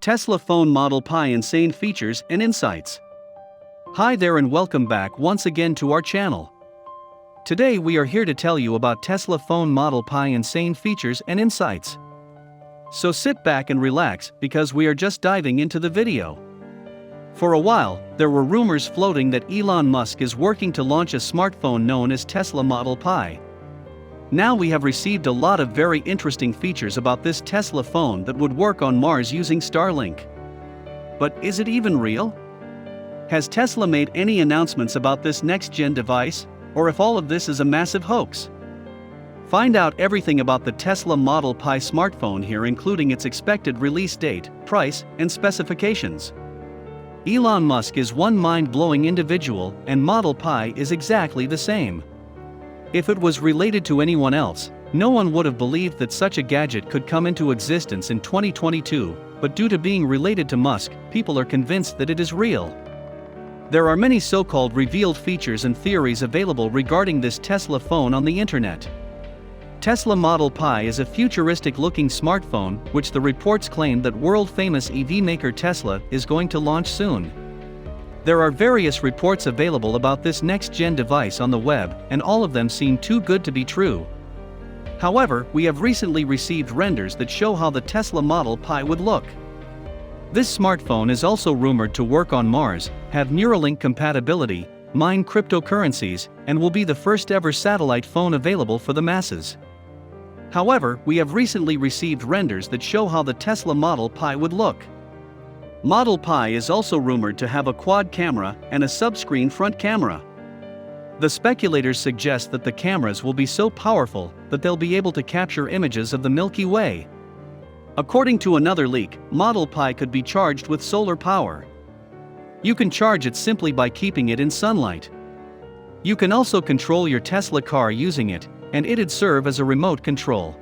Tesla phone Model Pi insane features and insights. Hi there and welcome back once again to our channel. Today we are here to tell you about Tesla phone Model Pi insane features and insights. So sit back and relax because we are just diving into the video. For a while, there were rumors floating that Elon Musk is working to launch a smartphone known as Tesla Model Pi. Now we have received a lot of very interesting features about this Tesla phone that would work on Mars using Starlink. But is it even real? Has Tesla made any announcements about this next-gen device, or if all of this is a massive hoax? Find out everything about the Tesla Model Pi smartphone here, including its expected release date, price, and specifications. Elon Musk is one mind-blowing individual, and Model Pi is exactly the same. If it was related to anyone else, no one would have believed that such a gadget could come into existence in 2022, but due to being related to Musk, people are convinced that it is real. There are many so-called revealed features and theories available regarding this Tesla phone on the internet. Tesla Model Pi is a futuristic-looking smartphone which the reports claim that world-famous EV maker Tesla is going to launch soon. There are various reports available about this next-gen device on the web, and all of them seem too good to be true. However, we have recently received renders that show how the Tesla Model Pi would look. This smartphone is also rumored to work on Mars, have Neuralink compatibility, mine cryptocurrencies, and will be the first ever satellite phone available for the masses. However, we have recently received renders that show how the Tesla Model Pi would look. Model Pi is also rumored to have a quad camera and a sub-screen front camera. The speculators suggest that the cameras will be so powerful that they'll be able to capture images of the Milky Way. According to another leak, Model Pi could be charged with solar power. You can charge it simply by keeping it in sunlight. You can also control your Tesla car using it, and it'd serve as a remote control.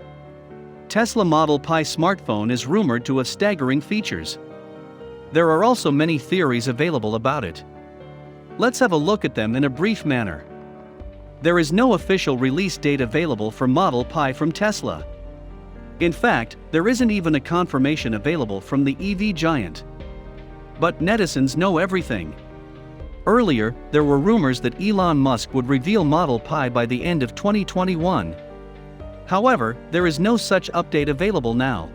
Tesla Model Pi smartphone is rumored to have staggering features. There are also many theories available about it. Let's have a look at them in a brief manner. There is no official release date available for Model Pi from Tesla. In fact, there isn't even a confirmation available from the EV giant. But netizens know everything. Earlier, there were rumors that Elon Musk would reveal Model Pi by the end of 2021. However, there is no such update available now.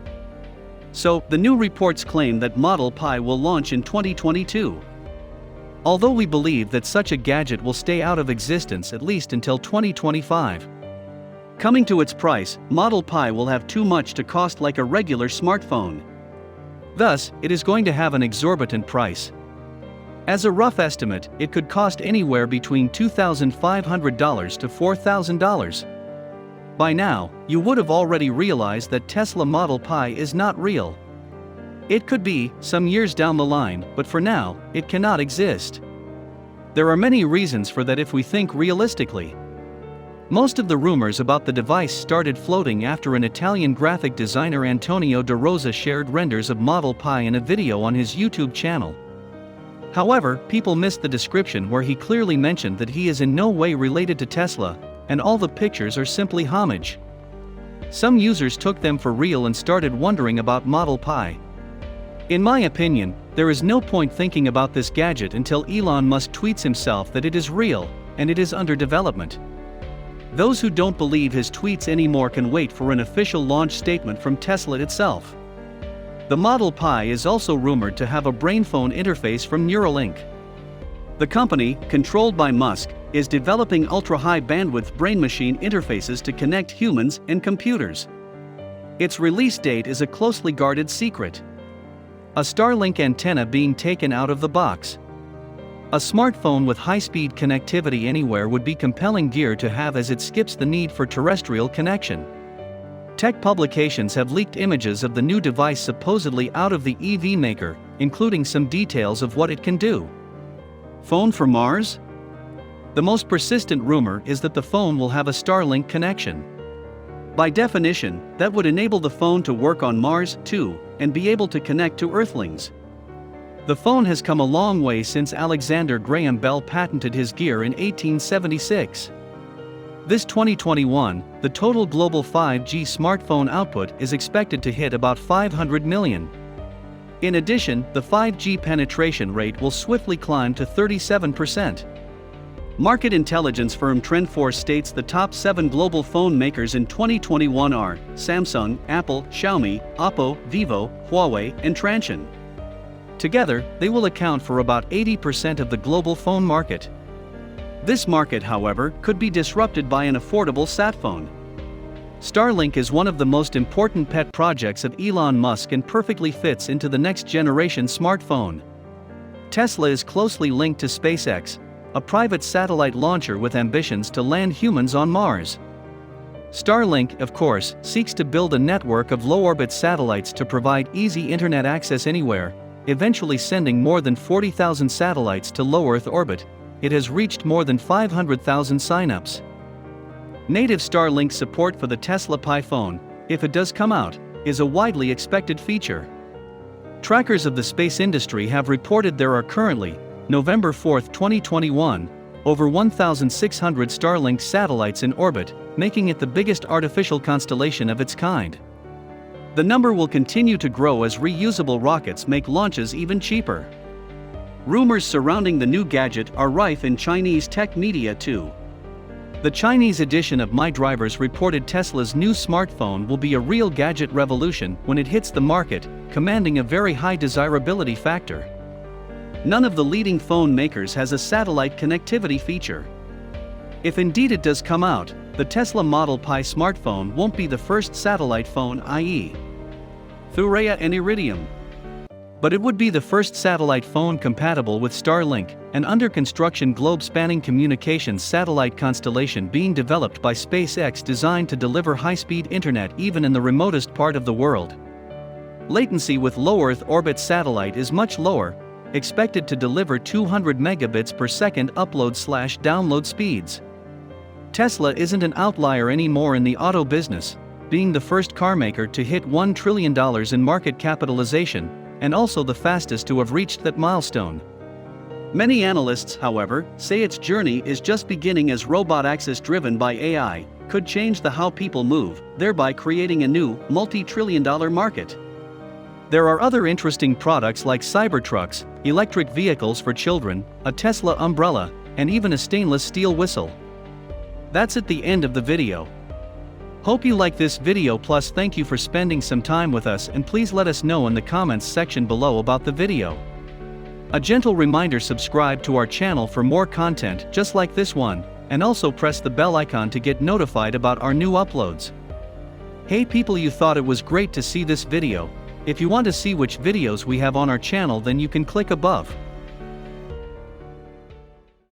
So, the new reports claim that Model Pi will launch in 2022. Although we believe that such a gadget will stay out of existence at least until 2025. Coming to its price, Model Pi will have too much to cost like a regular smartphone. Thus, it is going to have an exorbitant price. As a rough estimate, it could cost anywhere between $2,500 to $4,000. By now, you would have already realized that Tesla Model Pi is not real. It could be, some years down the line, but for now, it cannot exist. There are many reasons for that if we think realistically. Most of the rumors about the device started floating after an Italian graphic designer Antonio De Rosa shared renders of Model Pi in a video on his YouTube channel. However, people missed the description where he clearly mentioned that he is in no way related to Tesla, and all the pictures are simply homage. Some users took them for real and started wondering about Model Pi. In my opinion, there is no point thinking about this gadget until Elon Musk tweets himself that it is real, and it is under development. Those who don't believe his tweets anymore can wait for an official launch statement from Tesla itself. The Model Pi is also rumored to have a brain-phone interface from Neuralink. The company, controlled by Musk, is developing ultra-high bandwidth brain-machine interfaces to connect humans and computers. Its release date is a closely guarded secret. A Starlink antenna being taken out of the box. A smartphone with high-speed connectivity anywhere would be compelling gear to have as it skips the need for terrestrial connection. Tech publications have leaked images of the new device supposedly out of the EV maker, including some details of what it can do. Phone for Mars? The most persistent rumor is that the phone will have a Starlink connection. By definition, that would enable the phone to work on Mars, too, and be able to connect to Earthlings. The phone has come a long way since Alexander Graham Bell patented his gear in 1876. This 2021, the total global 5G smartphone output is expected to hit about 500 million. In addition, the 5G penetration rate will swiftly climb to 37%. Market intelligence firm TrendForce states the top 7 global phone makers in 2021 are Samsung, Apple, Xiaomi, Oppo, Vivo, Huawei, and Transsion. Together, they will account for about 80% of the global phone market. This market, however, could be disrupted by an affordable sat phone. Starlink is one of the most important pet projects of Elon Musk and perfectly fits into the next generation smartphone. Tesla is closely linked to SpaceX, a private satellite launcher with ambitions to land humans on Mars. Starlink, of course, seeks to build a network of low-orbit satellites to provide easy internet access anywhere, eventually sending more than 40,000 satellites to low Earth orbit. It has reached more than 500,000 signups. Native Starlink support for the Tesla Pi phone, if it does come out, is a widely expected feature. Trackers of the space industry have reported there are currently, November 4, 2021, over 1,600 Starlink satellites in orbit, making it the biggest artificial constellation of its kind. The number will continue to grow as reusable rockets make launches even cheaper. Rumors surrounding the new gadget are rife in Chinese tech media too. The Chinese edition of MyDrivers reported Tesla's new smartphone will be a real gadget revolution when it hits the market, commanding a very high desirability factor. None of the leading phone makers has a satellite connectivity feature. If indeed it does come out, the Tesla Model Pi smartphone won't be the first satellite phone, i.e. Thuraya and Iridium. But it would be the first satellite phone compatible with Starlink, an under-construction globe-spanning communications satellite constellation being developed by SpaceX designed to deliver high-speed internet even in the remotest part of the world. Latency with low Earth orbit satellite is much lower, expected to deliver 200 megabits per second upload/download speeds. Tesla isn't an outlier anymore in the auto business, being the first carmaker to hit $1 trillion in market capitalization, and also the fastest to have reached that milestone. Many analysts, however, say its journey is just beginning as robot access driven by AI could change the how people move, thereby creating a new, multi-trillion-dollar market. There are other interesting products like Cybertrucks, electric vehicles for children, a Tesla umbrella, and even a stainless steel whistle. That's at the end of the video. Hope you like this video, plus thank you for spending some time with us, and please let us know in the comments section below about the video. A gentle reminder: subscribe to our channel for more content just like this one, and also press the bell icon to get notified about our new uploads. Hey people, you thought it was great to see this video. If you want to see which videos we have on our channel, then you can click above.